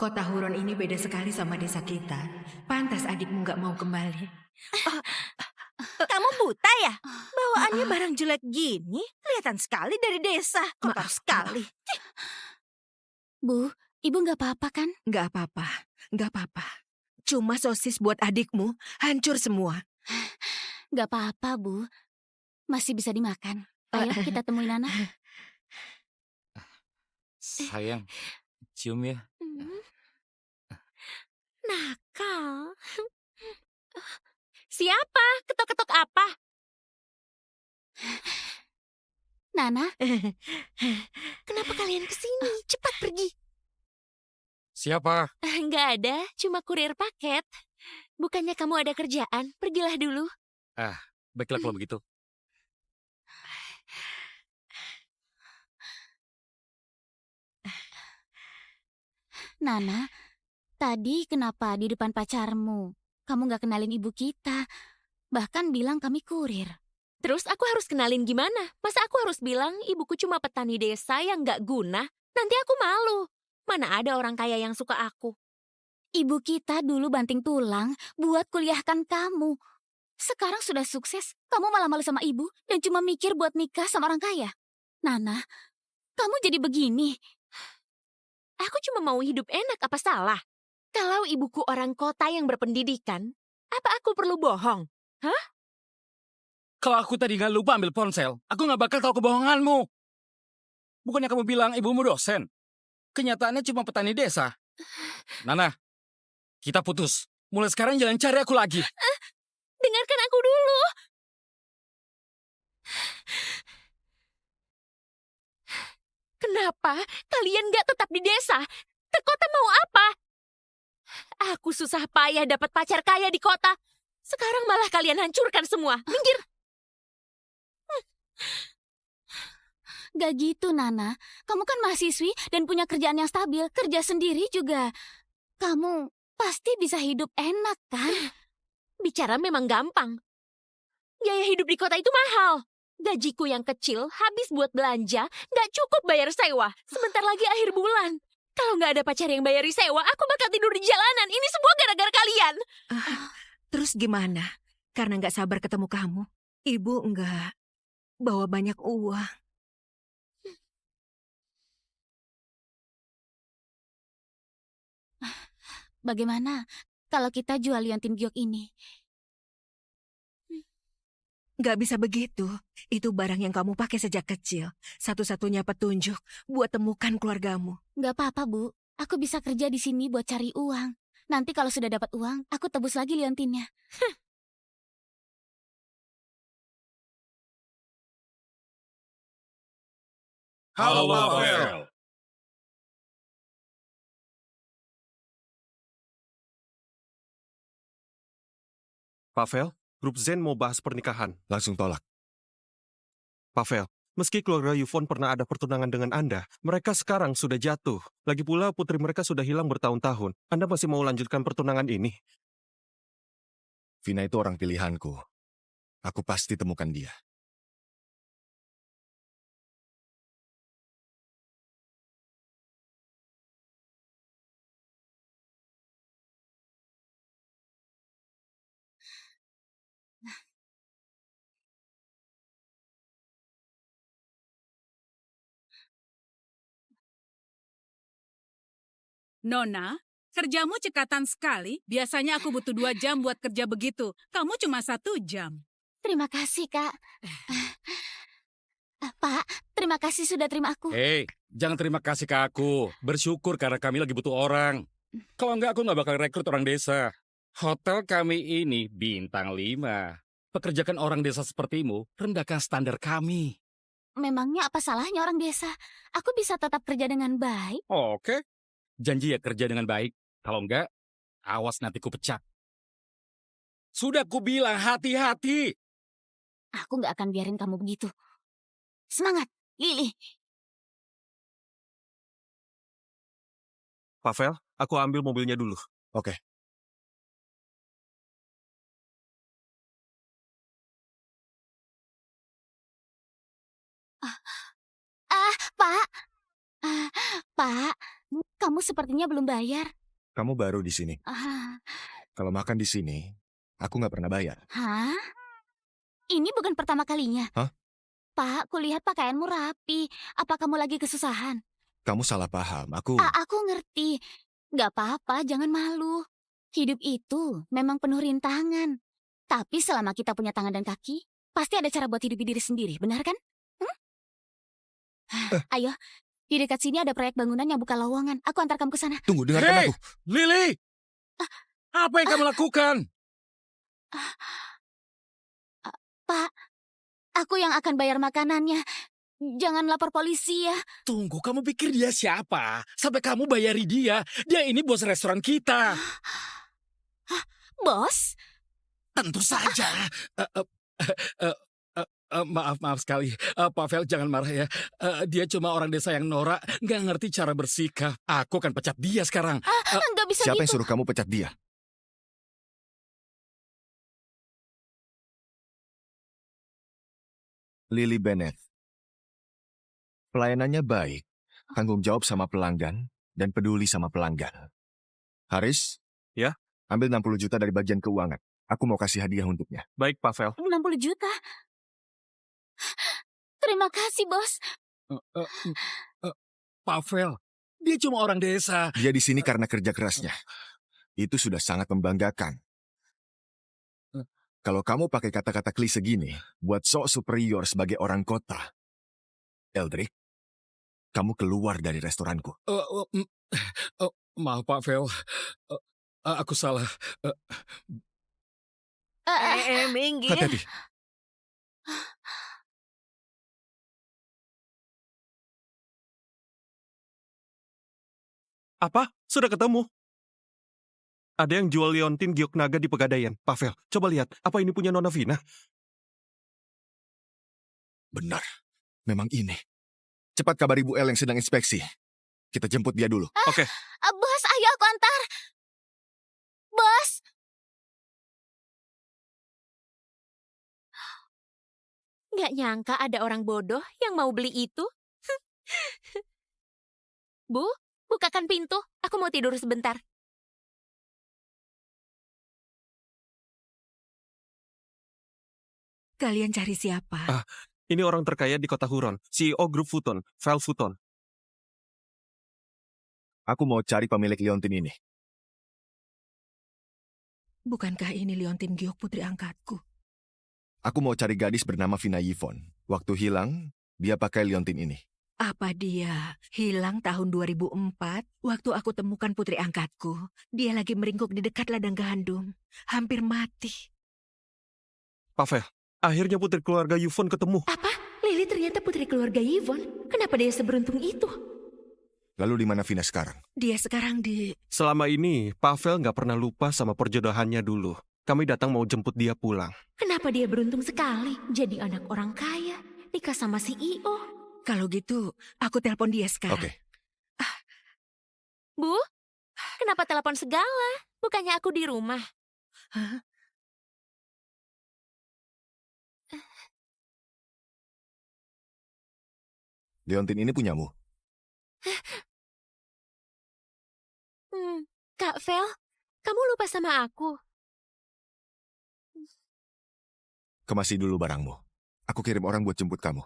Kota Huron ini beda sekali sama desa kita. Pantas adikmu nggak mau kembali. Oh, kamu buta ya? Bawaannya barang jelek gini, kelihatan sekali dari desa. Kotor sekali. Bu, ibu nggak apa-apa kan? Nggak apa-apa, nggak apa-apa. Cuma sosis buat adikmu hancur semua. Nggak apa-apa, Bu. Masih bisa dimakan. Ayo kita temuin Nana. Sayang, cium ya. Nakal. Siapa? Ketok-ketok apa? Nana, Kenapa kalian kesini? Cepat pergi. Siapa? Nggak ada, cuma kurir paket. Bukannya kamu ada kerjaan? Pergilah dulu. Baiklah kalau begitu. Nana, tadi kenapa di depan pacarmu kamu nggak kenalin ibu kita? Bahkan bilang kami kurir. Terus aku harus kenalin gimana? Masa aku harus bilang ibuku cuma petani desa yang nggak guna? Nanti aku malu. Mana ada orang kaya yang suka aku? Ibu kita dulu banting tulang buat kuliahkan kamu. Sekarang sudah sukses, kamu malah malu sama ibu dan cuma mikir buat nikah sama orang kaya. Nana, kamu jadi begini. Aku cuma mau hidup enak, apa salah? Kalau ibuku orang kota yang berpendidikan, apa aku perlu bohong? Kalau aku tadi nggak lupa ambil ponsel, aku nggak bakal tahu kebohonganmu. Bukannya kamu bilang ibumu dosen? Kenyataannya cuma petani desa. Nana, kita putus. Mulai sekarang jangan cari aku lagi. Dengarkan aku dulu. Kenapa kalian nggak tetap di desa? Ke kota mau apa? Aku susah payah dapat pacar kaya di kota. Sekarang malah kalian hancurkan semua. Minggir. Gak gitu, Nana. Kamu kan mahasiswi dan punya kerjaan yang stabil. Kerja sendiri juga. Kamu pasti bisa hidup enak, kan? Bicara memang gampang. Gaya hidup di kota itu mahal. Gajiku yang kecil habis buat belanja, nggak cukup bayar sewa. Sebentar lagi akhir bulan. Kalau nggak ada pacar yang bayari sewa, aku bakal tidur di jalanan. Ini semua gara-gara kalian. Terus gimana? Karena nggak sabar ketemu kamu, ibu nggak bawa banyak uang. Bagaimana kalau kita jual liontin giok ini? Nggak bisa begitu. Itu barang yang kamu pakai sejak kecil. Satu-satunya petunjuk buat temukan keluargamu. Gak apa-apa, Bu. Aku bisa kerja di sini buat cari uang. Nanti kalau sudah dapat uang, aku tebus lagi liontinnya. Halo, Pavel. Pavel, grup Zen mau bahas pernikahan. Langsung tolak. Pavel, meski keluarga Yufon pernah ada pertunangan dengan Anda, mereka sekarang sudah jatuh. Lagi pula putri mereka sudah hilang bertahun-tahun. Anda masih mau lanjutkan pertunangan ini? Vina itu orang pilihanku. Aku pasti temukan dia. Nona, kerjamu cekatan sekali. Biasanya aku butuh 2 jam buat kerja begitu. Kamu cuma 1 jam. Terima kasih, Kak. Pak, terima kasih sudah terima aku. Hei, jangan terima kasih ke aku. Bersyukur karena kami lagi butuh orang. Kalau enggak, aku nggak bakal rekrut orang desa. Hotel kami ini bintang 5. Pekerjakan orang desa sepertimu, rendahkan standar kami. Memangnya apa salahnya orang desa? Aku bisa tetap kerja dengan baik. Oke. Janji ya kerja dengan baik. Kalau enggak, awas nanti ku pecat. Sudah ku bilang hati-hati. Aku nggak akan biarin kamu begitu. Semangat, Lili. Pavel, aku ambil mobilnya dulu. Oke. Pak. Pak, Kamu sepertinya belum bayar. Kamu baru di sini. Ah, Kalau makan di sini, aku nggak pernah bayar. hah? Ini bukan pertama kalinya. Hah? Pak, kulihat pakaianmu rapi. Apa kamu lagi kesusahan? Kamu salah paham. Aku Aku ngerti. Gak apa-apa, jangan malu. Hidup itu memang penuh rintangan. Tapi selama kita punya tangan dan kaki, pasti ada cara buat hidupi diri sendiri, benar kan? Ayo, di dekat sini ada proyek bangunan yang buka lowongan. Aku antar kamu ke sana. tunggu dengarkan Hei, aku. Lily! Apa yang kamu lakukan? Pak, aku yang akan bayar makanannya. Jangan lapor polisi ya. Tunggu, kamu pikir dia siapa? Sampai kamu bayari dia. Dia ini bos restoran kita. Bos, Tentu saja. Maaf sekali. Pavel, jangan marah ya. Dia cuma orang desa yang norak, nggak ngerti cara bersikap. Aku akan pecat dia sekarang. nggak bisa Siapa yang gitu. suruh kamu pecat dia? Lily Bennett. Pelayanannya baik, tanggung jawab sama pelanggan, dan peduli sama pelanggan. Haris? Ya? Ambil 60 juta dari bagian keuangan. Aku mau kasih hadiah untuknya. Baik, Pavel. 60 juta. Terima kasih, bos. Pavel, dia cuma orang desa. Dia di sini karena kerja kerasnya. Itu sudah sangat membanggakan. Kalau kamu pakai kata-kata klise gini, buat sok superior sebagai orang kota, Eldrick, kamu keluar dari restoranku. Maaf, Pavel. Aku salah. Minggir. Hati-hati. Apa? Sudah ketemu? Ada yang jual liontin giok naga di Pegadaian. Pavel, coba lihat. Apa ini punya Nona Vina? Benar. Memang ini. Cepat kabar Ibu El yang sedang inspeksi. Kita jemput dia dulu. Oke. Bos, ayo aku antar. Bos. Nggak nyangka ada orang bodoh yang mau beli itu. Bu, bukakan pintu. Aku mau tidur sebentar. Kalian cari siapa? Ini orang terkaya di kota Huron. CEO grup Futon, Val Futon. Aku mau cari pemilik liontin ini. Bukankah ini liontin giok putri angkatku? Aku mau cari gadis bernama Vina Yvonne. Waktu hilang, dia pakai liontin ini. Apa dia hilang tahun 2004? Waktu aku temukan putri angkatku, dia lagi meringkuk di dekat ladang gandum. Hampir mati. Pavel, akhirnya putri keluarga Yvonne ketemu. Apa? Lily ternyata putri keluarga Yvonne. Kenapa dia seberuntung itu? Lalu di mana Vina sekarang? Dia sekarang di... Selama ini, Pavel nggak pernah lupa sama perjodohannya dulu. Kami datang mau jemput dia pulang. Kenapa dia beruntung sekali jadi anak orang kaya, nikah sama CEO? Kalau gitu, aku telepon dia sekarang. Oke. Bu, kenapa telepon segala? Bukannya aku di rumah. Hah? Liontin ini punyamu. Kak Vel, kamu lupa sama aku. Kemasi dulu barangmu. Aku kirim orang buat jemput kamu.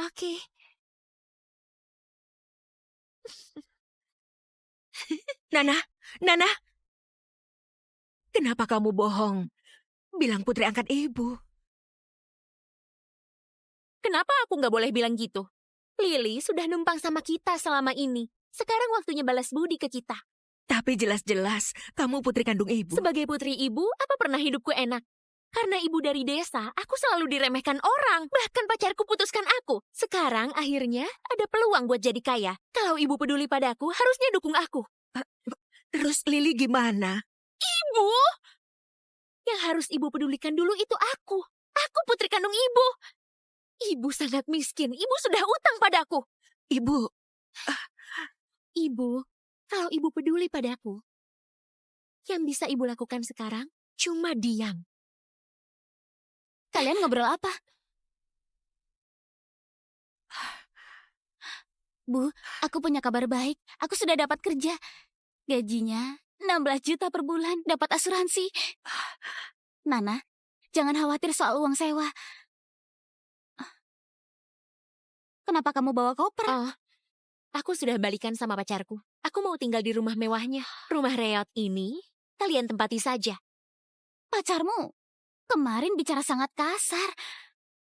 Oke. Nana, Nana. Kenapa kamu bohong? Bilang putri angkat ibu. Kenapa aku nggak boleh bilang gitu? Lily sudah numpang sama kita selama ini. Sekarang waktunya balas budi ke kita. Tapi jelas-jelas kamu putri kandung ibu. Sebagai putri ibu, apa pernah hidupku enak? Karena ibu dari desa, aku selalu diremehkan orang. Bahkan pacarku putuskan aku. Sekarang akhirnya ada peluang buat jadi kaya. Kalau ibu peduli padaku, harusnya dukung aku. Terus Lily gimana? Ibu! Yang harus ibu pedulikan dulu itu aku. Aku putri kandung ibu. Ibu sangat miskin. Ibu sudah utang padaku. Ibu, Ibu, kalau ibu peduli padaku, yang bisa ibu lakukan sekarang cuma diam. Kalian ngobrol apa? Bu, aku punya kabar baik. Aku sudah dapat kerja. Gajinya 16 juta per bulan, dapat asuransi. Nana, jangan khawatir soal uang sewa. Kenapa kamu bawa koper? Oh, aku sudah balikan sama pacarku. Aku mau tinggal di rumah mewahnya. Rumah reot ini, kalian tempati saja. Pacarmu kemarin bicara sangat kasar.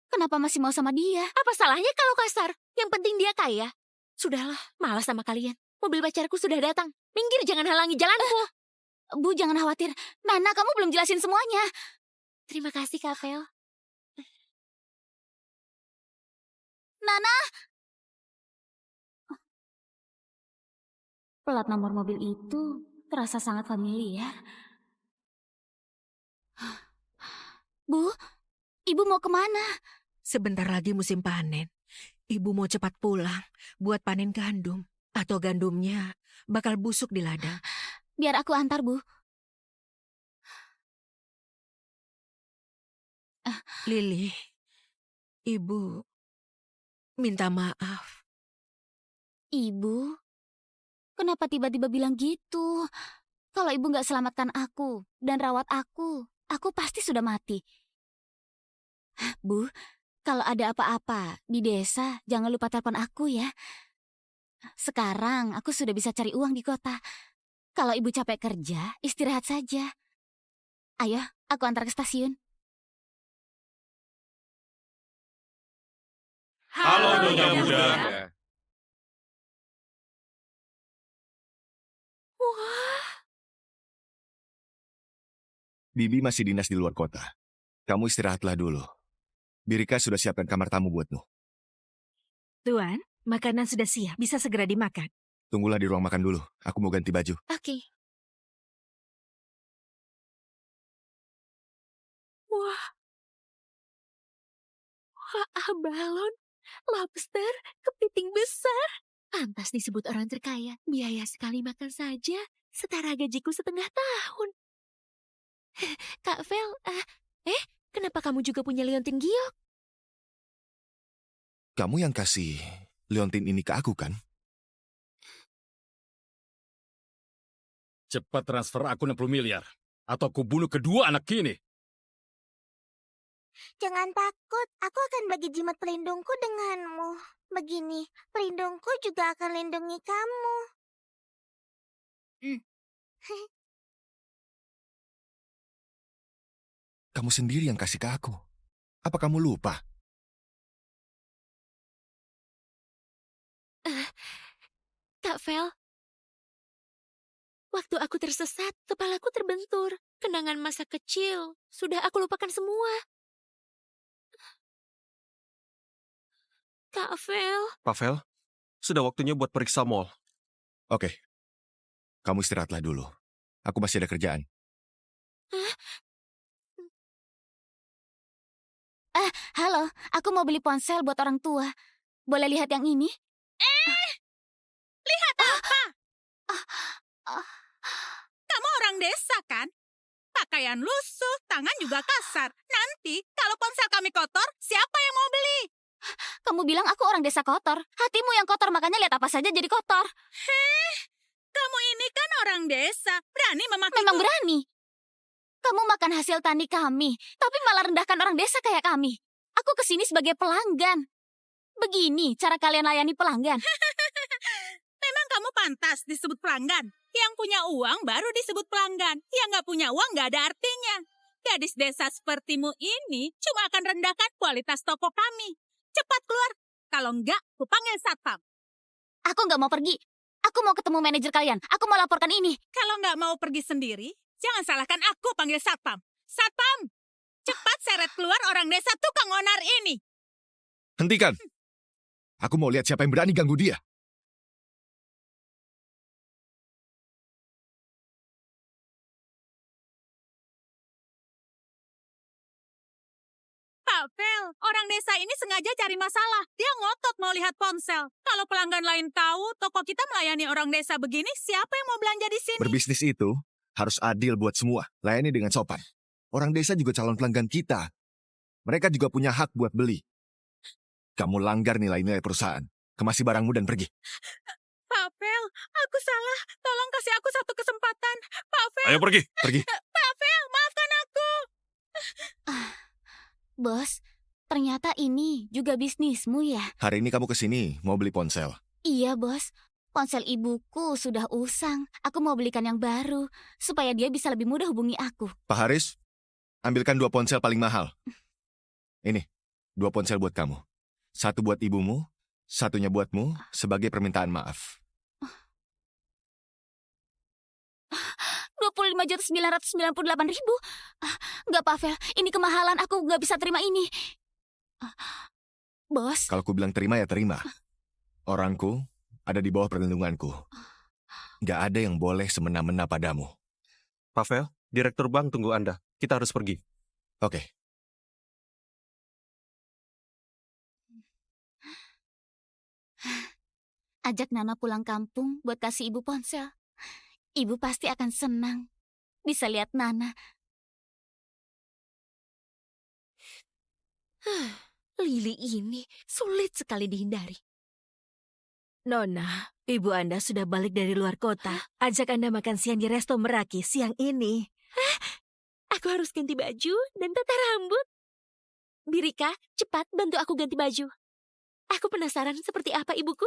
Kenapa masih mau sama dia? Apa salahnya kalau kasar? Yang penting dia kaya. Sudahlah, malas sama kalian. Mobil pacarku sudah datang. Minggir, jangan halangi jalanku. Bu, jangan khawatir. Nana, kamu belum jelasin semuanya. Terima kasih, Kak Vel. Nana! Plat nomor mobil itu terasa sangat familiar. Bu, ibu mau kemana? Sebentar lagi musim panen. Ibu mau cepat pulang buat panen gandum. Atau gandumnya bakal busuk di ladang. Biar aku antar, Bu. Lili, ibu minta maaf. Ibu, kenapa tiba-tiba bilang gitu? Kalau ibu nggak selamatkan aku dan rawat aku pasti sudah mati. Bu, kalau ada apa-apa di desa, jangan lupa telepon aku ya. Sekarang aku sudah bisa cari uang di kota. Kalau ibu capek kerja, istirahat saja. Ayo, aku antar ke stasiun. Halo, Nyonya Muda. Wah, Bibi masih dinas di luar kota. Kamu istirahatlah dulu. Birika sudah siapkan kamar tamu buatmu. Tuan, makanan sudah siap. Bisa segera dimakan. Tunggulah di ruang makan dulu. Aku mau ganti baju. oke. Wah, balon, lobster, kepiting besar. Pantas disebut orang terkaya. Biaya sekali makan saja setara gajiku setengah tahun. Kak Vel, kenapa kamu juga punya liontin giok? Kamu yang kasih liontin ini ke aku, kan? Cepat transfer aku 60 miliar. Atau aku bunuh kedua anak ini. Jangan takut, aku akan bagi jimat pelindungku denganmu. Begini, pelindungku juga akan lindungi kamu. Kamu sendiri yang kasih ke aku. Apa kamu lupa? Kak Vel, waktu aku tersesat, kepalaku terbentur. Kenangan masa kecil, sudah aku lupakan semua. Kak Vel, Pavel, sudah waktunya buat periksa mall. Oke. Kamu istirahatlah dulu. Aku masih ada kerjaan. Halo, aku mau beli ponsel buat orang tua. Boleh lihat yang ini? Lihat apa? Kamu orang desa, kan? Pakaian lusuh, tangan juga kasar. Nanti, kalau ponsel kami kotor, siapa yang mau beli? Kamu bilang aku orang desa kotor. Hatimu yang kotor, makanya lihat apa saja jadi kotor. Kamu ini kan orang desa, berani memakai Memang berani. Kamu makan hasil tani kami, tapi malah rendahkan orang desa kayak kami. Aku kesini sebagai pelanggan. Begini cara kalian layani pelanggan. Memang kamu pantas disebut pelanggan. Yang punya uang baru disebut pelanggan. Yang nggak punya uang nggak ada artinya. Gadis desa sepertimu ini cuma akan rendahkan kualitas toko kami. Cepat keluar. Kalau enggak, aku panggil satpam. Aku nggak mau pergi. Aku mau ketemu manajer kalian. Aku mau laporkan ini. Kalau nggak mau pergi sendiri, jangan salahkan aku panggil satpam. Satpam, cepat seret keluar orang desa tukang onar ini. Hentikan! Aku mau lihat siapa yang berani ganggu dia. Pak Vel, orang desa ini sengaja cari masalah. Dia ngotot mau lihat ponsel. Kalau pelanggan lain tahu toko kita melayani orang desa begini, siapa yang mau belanja di sini? Berbisnis itu harus adil buat semua. Layani dengan sopan. Orang desa juga calon pelanggan kita. Mereka juga punya hak buat beli. Kamu langgar nilai-nilai perusahaan. Kemasi barangmu dan pergi. Pavel, aku salah. Tolong kasih aku satu kesempatan. Pavel, Ayo pergi. Pergi. Pavel, maafkan aku. Bos, ternyata ini juga bisnismu ya? Hari ini kamu kesini mau beli ponsel. Iya, Bos. Ponsel ibuku sudah usang. Aku mau belikan yang baru, supaya dia bisa lebih mudah hubungi aku. Pak Haris, ambilkan 2 ponsel paling mahal. Ini, 2 ponsel buat kamu. 1 buat ibumu, 1-nya buatmu sebagai permintaan maaf. 25.998.000. Nggak, Pavel. Ini kemahalan. Aku nggak bisa terima ini. Bos, Kalau ku bilang terima ya terima. Orangku ada di bawah perlindunganku. Nggak ada yang boleh semena-mena padamu. Pavel, Direktur Bank tunggu Anda. Kita harus pergi. Oke. ajak Nana pulang kampung buat kasih ibu ponsel. Ibu pasti akan senang bisa lihat Nana. Lili ini sulit sekali dihindari. Nona, ibu Anda sudah balik dari luar kota. Ajak Anda makan siang di Resto Meraki siang ini. Aku harus ganti baju dan tata rambut. Birika, cepat bantu aku ganti baju. Aku penasaran seperti apa ibuku.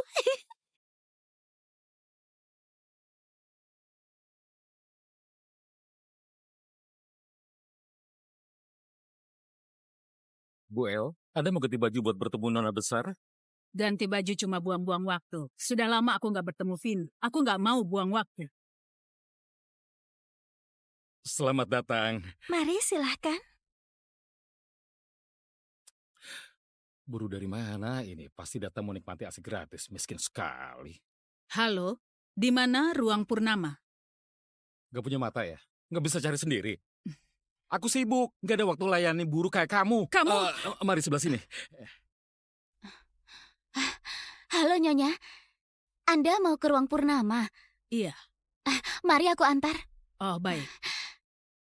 Bu El, Anda mau ganti baju buat bertemu Nona besar? Ganti baju cuma buang-buang waktu. Sudah lama aku nggak bertemu Vin. Aku nggak mau buang waktu. Selamat datang. Mari silahkan. Buru dari mana ini? Pasti datang mau nikmati AC gratis. Miskin sekali. Halo, di mana ruang Purnama? Gak punya mata ya? Gak bisa cari sendiri? Aku sibuk. Gak ada waktu layani buruh kayak kamu. Kamu- Mari sebelah sini. Halo Nyonya, Anda mau ke ruang Purnama? Iya. Mari aku antar. Oh, baik.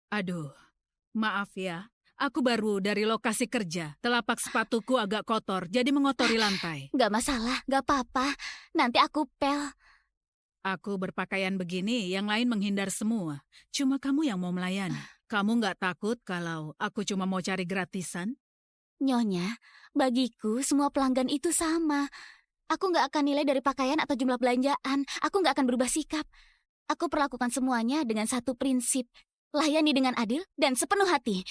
Aduh, maaf ya. Aku baru dari lokasi kerja. Telapak sepatuku agak kotor, jadi mengotori lantai. Gak masalah, gak apa-apa. Nanti aku pel. Aku berpakaian begini, yang lain menghindar semua. Cuma kamu yang mau melayani. Kamu nggak takut kalau aku cuma mau cari gratisan? Nyonya, bagiku semua pelanggan itu sama. Aku nggak akan nilai dari pakaian atau jumlah belanjaan. Aku nggak akan berubah sikap. Aku perlakukan semuanya dengan satu prinsip. Layani dengan adil dan sepenuh hati.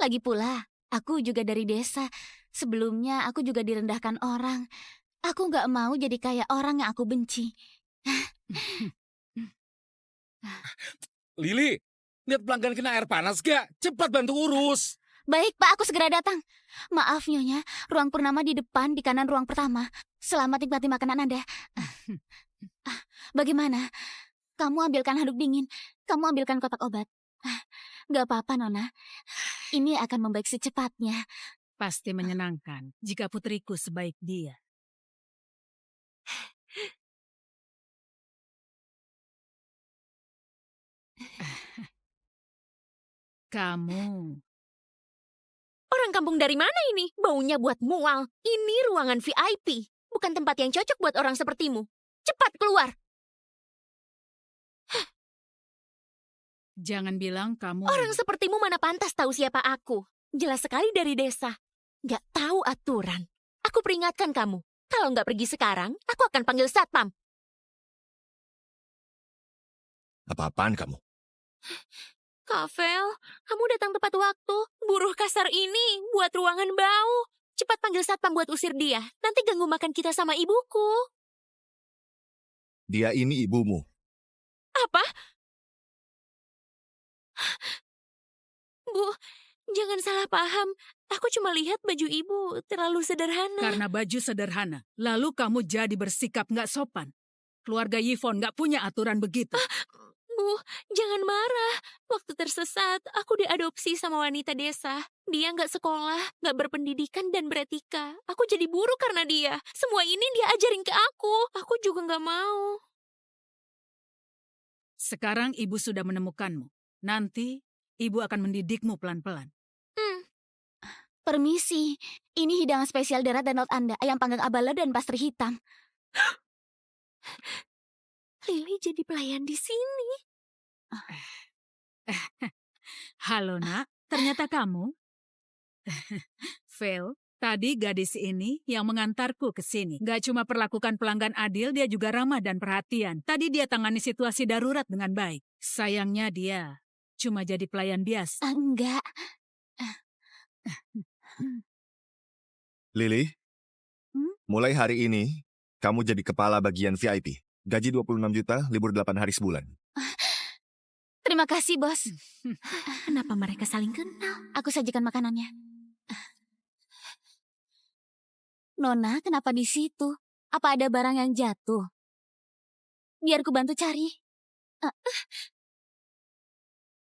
Lagi pula, aku juga dari desa. Sebelumnya aku juga direndahkan orang. Aku nggak mau jadi kayak orang yang aku benci. Lili, lihat pelanggan kena air panas gak? Cepat bantu urus. Baik, Pak, aku segera datang. Maaf, Nyonya. Ruang Purnama di depan, di kanan ruang pertama. Selamat nikmati makanan Anda. Bagaimana? Kamu ambilkan handuk dingin. Kamu ambilkan kotak obat. Gak apa-apa, Nona. Ini akan membaik secepatnya. Pasti menyenangkan jika putriku sebaik dia. Kamu, Orang kampung dari mana ini? Baunya buat mual. Ini ruangan VIP. Bukan tempat yang cocok buat orang sepertimu. Cepat keluar. jangan bilang kamu... Orang sepertimu mana pantas tahu siapa aku. Jelas sekali dari desa. Nggak tahu aturan. Aku peringatkan kamu. Kalau nggak pergi sekarang, aku akan panggil satpam. Apa-apaan kamu? Kavel, kamu datang tepat waktu. Buruh kasar ini buat ruangan bau. Cepat panggil satpam buat usir dia. Nanti ganggu makan kita sama ibuku. Dia ini ibumu. Apa? Bu, jangan salah paham. Aku cuma lihat baju ibu terlalu sederhana. Karena baju sederhana, lalu kamu jadi bersikap nggak sopan. Keluarga Yvonne nggak punya aturan begitu. Bu, jangan marah. Waktu tersesat, aku diadopsi sama wanita desa. Dia nggak sekolah, nggak berpendidikan dan beretika. Aku jadi buruh karena dia. Semua ini dia ajarin ke aku. Aku juga nggak mau. Sekarang ibu sudah menemukanmu. Nanti, ibu akan mendidikmu pelan-pelan. Permisi, ini hidangan spesial darat dan laut Anda, ayam panggang abala dan pastry hitam. Lily jadi pelayan di sini. Halo nak, ternyata kamu? Phil, tadi gadis ini yang mengantarku ke sini. Gak cuma perlakukan pelanggan adil, dia juga ramah dan perhatian. Tadi dia tangani situasi darurat dengan baik. Sayangnya dia cuma jadi pelayan biasa. Enggak. Lily, mulai hari ini, kamu jadi kepala bagian VIP. Gaji 26 juta, libur 8 hari sebulan. Terima kasih, Bos. Kenapa mereka saling kenal? Aku sajikan makanannya. Nona, kenapa di situ? Apa ada barang yang jatuh? Biar ku bantu cari.